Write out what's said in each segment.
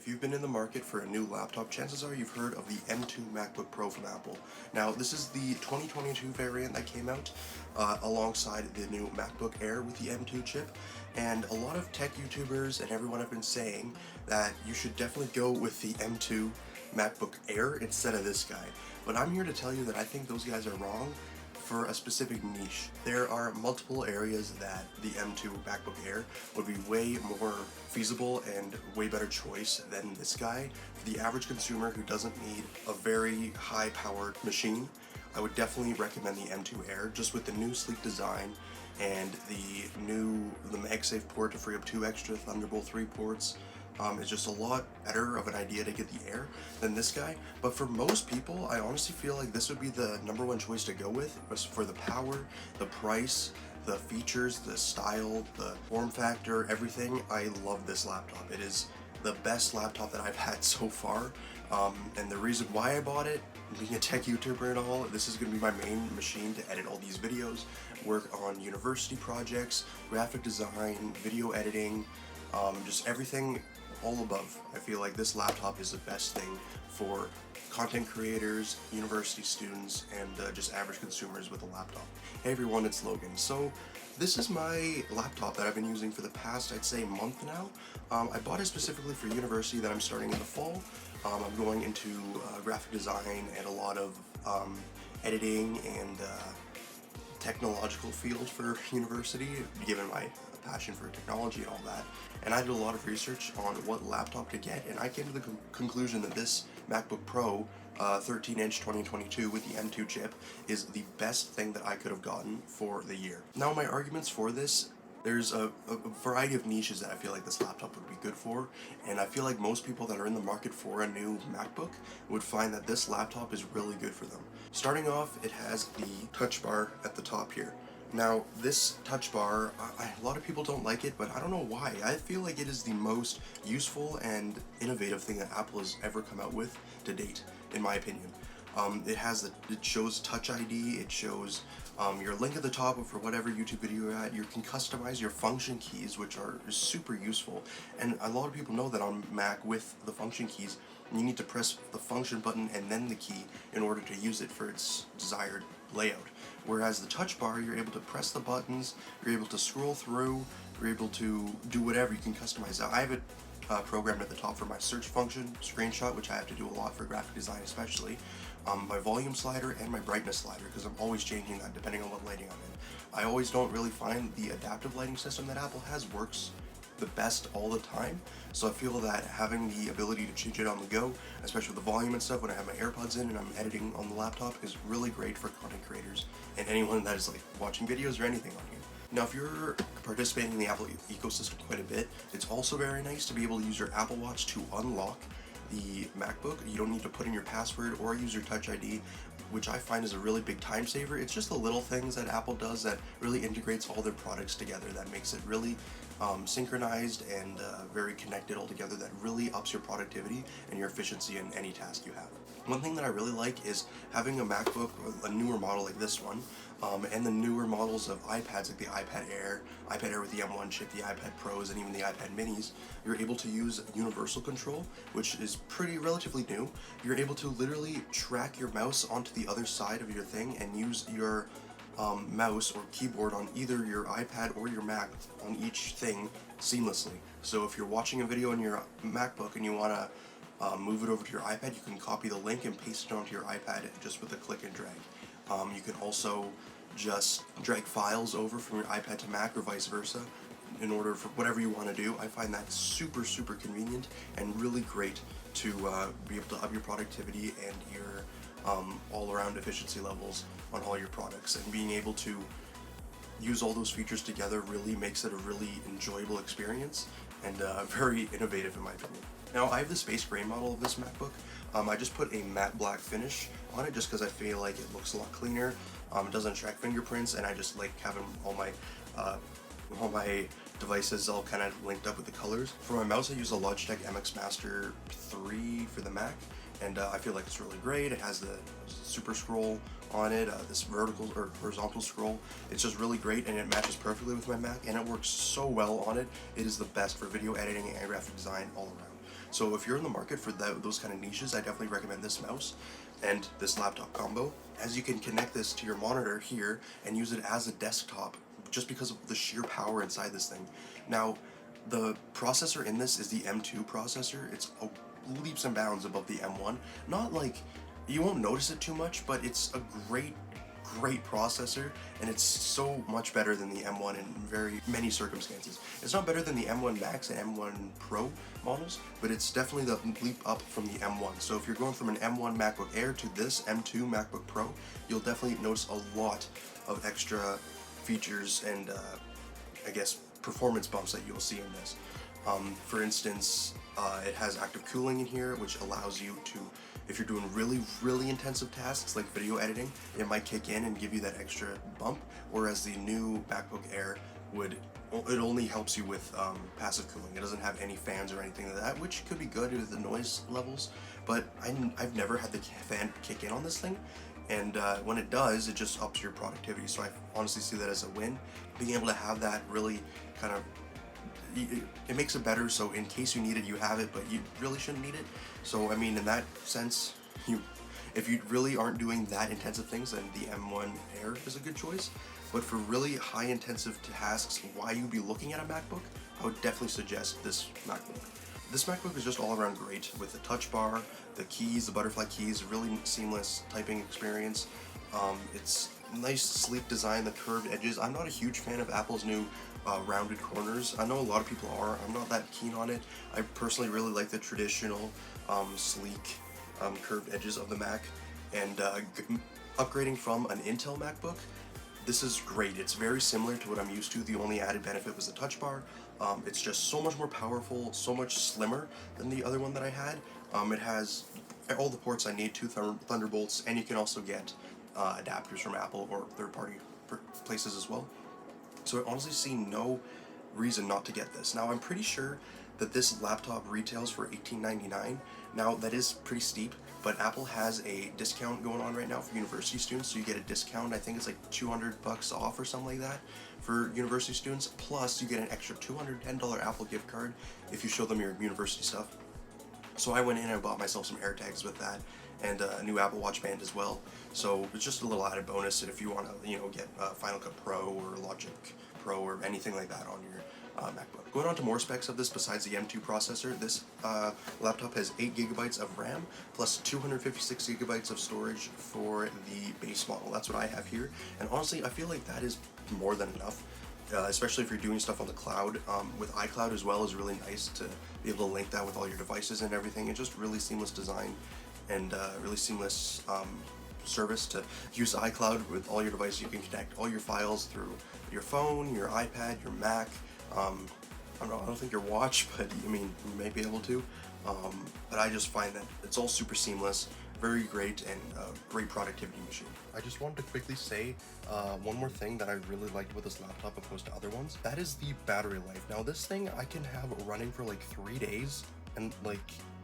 If you've been in the market for a new laptop, chances are you've heard of the M2 Macbook Pro from Apple. Now, this is the 2022 variant that came out alongside the new MacBook Air with the M2 chip, and a lot of tech YouTubers and everyone have been saying that you should definitely go with the M2 MacBook Air instead of this guy. But I'm here to tell you that I think those guys are wrong for a specific niche. There are multiple areas that the M2 MacBook Air would be way more feasible and way better choice than this guy. For the average consumer who doesn't need a very high-powered machine, I would definitely recommend the M2 Air, just with the new sleek design and the MagSafe port to free up 2 extra Thunderbolt 3 ports. It's just a lot better of an idea to get the Air than this guy. But for most people, I honestly feel like this would be the #1 choice to go with for the power, the price, the features, the style, the form factor, everything. I love this laptop. It is the best laptop that I've had so far. And the reason why I bought it, being a tech YouTuber and all, this is going to be my main machine to edit all these videos, work on university projects, graphic design, video editing, just everything all above. I feel like this laptop is the best thing for content creators, university students, and just average consumers with a laptop. Hey everyone, it's Logan. So this is my laptop that I've been using for the past, I'd say, month now. I bought it specifically for university that I'm starting in the fall. I'm going into graphic design and a lot of editing and technological field for university, given my passion for technology and all that. And I did a lot of research on what laptop to get, and I came to the conclusion that this MacBook Pro 13-inch 2022 with the M2 chip is the best thing that I could have gotten for the year. Now, my arguments for this, there's a variety of niches that I feel like this laptop would be good for, and I feel like most people that are in the market for a new MacBook would find that this laptop is really good for them. Starting off, it has the touch bar at the top here. Now, this touch bar, a lot of people don't like it, but I don't know why. I feel like it is the most useful and innovative thing that Apple has ever come out with to date, in my opinion. It shows Touch ID, it shows your link at the top for whatever YouTube video you're at. You can customize your function keys, which are super useful. And a lot of people know that on Mac, with the function keys, you need to press the function button and then the key in order to use it for its desired layout. Whereas the touch bar, you're able to press the buttons, you're able to scroll through, you're able to do whatever. You can customize that. I have it programmed at the top for my search function, screenshot, which I have to do a lot for graphic design especially, my volume slider, and my brightness slider, because I'm always changing that depending on what lighting I'm in. I always don't really find the adaptive lighting system that Apple has works the best all the time, so I feel that having the ability to change it on the go, especially with the volume and stuff when I have my AirPods in and I'm editing on the laptop, is really great for content creators and anyone that is like watching videos or anything on here. Now, if you're participating in the Apple ecosystem quite a bit, it's also very nice to be able to use your Apple Watch to unlock the MacBook. You don't need to put in your password or use your Touch ID, which I find is a really big time saver. It's just the little things that Apple does that really integrates all their products together, that makes it really synchronized and very connected all together, that really ups your productivity and your efficiency in any task you have. One thing that I really like is having a MacBook, a newer model like this one, and the newer models of iPads like the iPad Air with the M1 chip, the iPad Pros, and even the iPad Minis. You're able to use universal control, which is relatively new. You're able to literally track your mouse onto the other side of your thing and use your mouse or keyboard on either your iPad or your Mac on each thing seamlessly. So if you're watching a video on your MacBook and you want to move it over to your iPad, you can copy the link and paste it onto your iPad just with a click and drag. You can also just drag files over from your iPad to Mac or vice versa in order for whatever you want to do. I find that super convenient and really great to be able to up your productivity and your all-around efficiency levels on all your products. And being able to use all those features together really makes it a really enjoyable experience and very innovative in my opinion. Now, I have the space gray model of this MacBook. I just put a matte black finish on it just because I feel like it looks a lot cleaner. It doesn't track fingerprints, and I just like having all my devices all kind of linked up with the colors. For my mouse, I use a Logitech MX Master 3 for the Mac, and I feel like it's really great. It has the super scroll on it, this vertical or horizontal scroll. It's just really great, and it matches perfectly with my Mac, and it works so well on it. It is the best for video editing and graphic design all around. So if you're in the market for those kind of niches, I definitely recommend this mouse and this laptop combo, as you can connect this to your monitor here and use it as a desktop just because of the sheer power inside this thing. Now, the processor in this is the M2 processor. It's leaps and bounds above the M1. Not like, you won't notice it too much, but it's a great processor, and it's so much better than the M1 in very many circumstances. It's not better than the M1 Max and M1 Pro models, but it's definitely the leap up from the M1. So if you're going from an M1 MacBook Air to this M2 MacBook Pro, you'll definitely notice a lot of extra features and I guess performance bumps that you'll see in this. For instance, it has active cooling in here, which allows you to, if you're doing really intensive tasks like video editing, it might kick in and give you that extra bump, whereas the new MacBook Air it only helps you with passive cooling. It doesn't have any fans or anything like that, which could be good with the noise levels, but I've never had the fan kick in on this thing, and when it does, it just ups your productivity. So I honestly see that as a win. Being able to have that really kind of, it makes it better, so in case you need it, you have it, but you really shouldn't need it. So I mean, in that sense, if you really aren't doing that intensive things, then the M1 Air is a good choice. But for really high intensive tasks, why you'd be looking at a MacBook, I would definitely suggest this MacBook. This MacBook is just all around great with the touch bar, the keys, the butterfly keys, really seamless typing experience. It's nice sleek design, the curved edges. I'm not a huge fan of Apple's new rounded corners. I know a lot of people are. I'm not that keen on it. I personally really like the traditional sleek curved edges of the Mac, and upgrading from an Intel MacBook, this is great. It's very similar to what I'm used to. The only added benefit was the touch bar. It's just so much more powerful, so much slimmer than the other one that I had. It has all the ports I need, 2 Thunderbolts, and you can also get adapters from Apple or third-party places as well. So I honestly see no reason not to get this. Now, I'm pretty sure that this laptop retails for $18.99. Now, that is pretty steep, but Apple has a discount going on right now for university students, so you get a discount. I think it's like $200 off or something like that for university students, plus you get an extra $210 Apple gift card if you show them your university stuff. So I went in and I bought myself some AirTags with that, and a new Apple Watch band as well. So it's just a little added bonus if you want to, get Final Cut Pro or Logic Pro or anything like that on your MacBook. Going on to more specs of this besides the M2 processor, this laptop has 8 GB of RAM plus 256 GB of storage for the base model. That's what I have here, and honestly, I feel like that is more than enough. Especially if you're doing stuff on the cloud. With iCloud as well is really nice to be able to link that with all your devices and everything. It's just really seamless design and really seamless service to use iCloud with all your devices. You can connect all your files through your phone, your iPad, your Mac. I don't think your watch, but I mean, you may be able to. But I just find that it's all super seamless, very great, and a great productivity machine. I just wanted to quickly say one more thing that I really liked with this laptop opposed to other ones. That is the battery life. Now, this thing I can have running for like 3 days, and like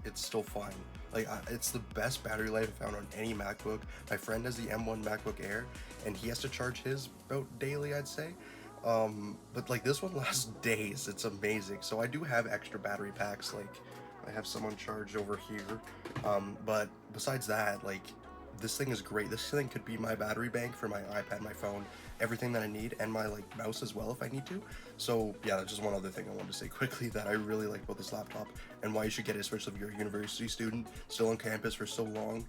it's still fine. Like it's the best battery life I found on any MacBook. My friend has the M1 MacBook Air, and he has to charge his about daily, I'd say. But like this one lasts days. It's amazing. So I do have extra battery packs, like I have some on charge over here, but besides that, like, this thing is great. This thing could be my battery bank for my iPad, my phone, everything that I need, and my like mouse as well if I need to. So yeah, that's just one other thing I wanted to say quickly that I really like about this laptop and why you should get it, especially if you're a university student still on campus for so long.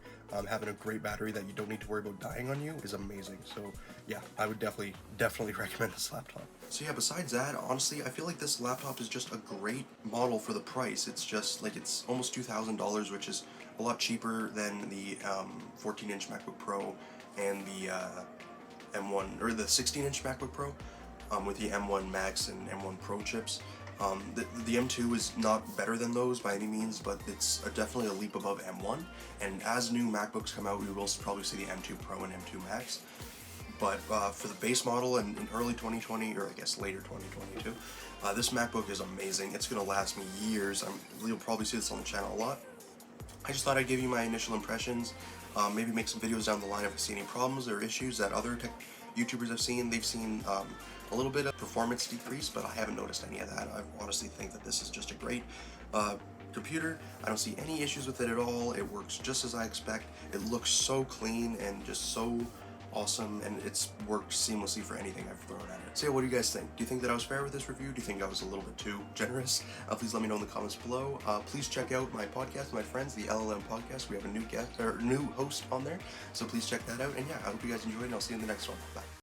Having a great battery that you don't need to worry about dying on you is amazing. So yeah, I would definitely recommend this laptop. So yeah, besides that, honestly, I feel like this laptop is just a great model for the price. It's just like, it's almost $2,000, which is a lot cheaper than the 14-inch MacBook Pro and the M1 or the 16-inch MacBook Pro with the M1 Max and M1 Pro chips. The M2 is not better than those by any means, but it's definitely a leap above M1. And as new MacBooks come out, we will probably see the M2 Pro and M2 Max. But for the base model in early 2020, or I guess later 2022, this MacBook is amazing. It's going to last me years. You'll probably see this on the channel a lot. I just thought I'd give you my initial impressions, maybe make some videos down the line if I see any problems or issues that other tech YouTubers have seen. They've seen a little bit of performance decrease, but I haven't noticed any of that. I honestly think that this is just a great computer. I don't see any issues with it at all. It works just as I expect. It looks so clean and just so awesome, and it's worked seamlessly for anything I've thrown at it. So yeah, what do you guys think? Do you think that I was fair with this review? Do you think I was a little bit too generous? Please let me know in the comments below. Please check out my podcast with my friends, the LLM podcast. We have a new guest or new host on there, so please check that out. And yeah, I hope you guys enjoyed, and I'll see you in the next one. Bye.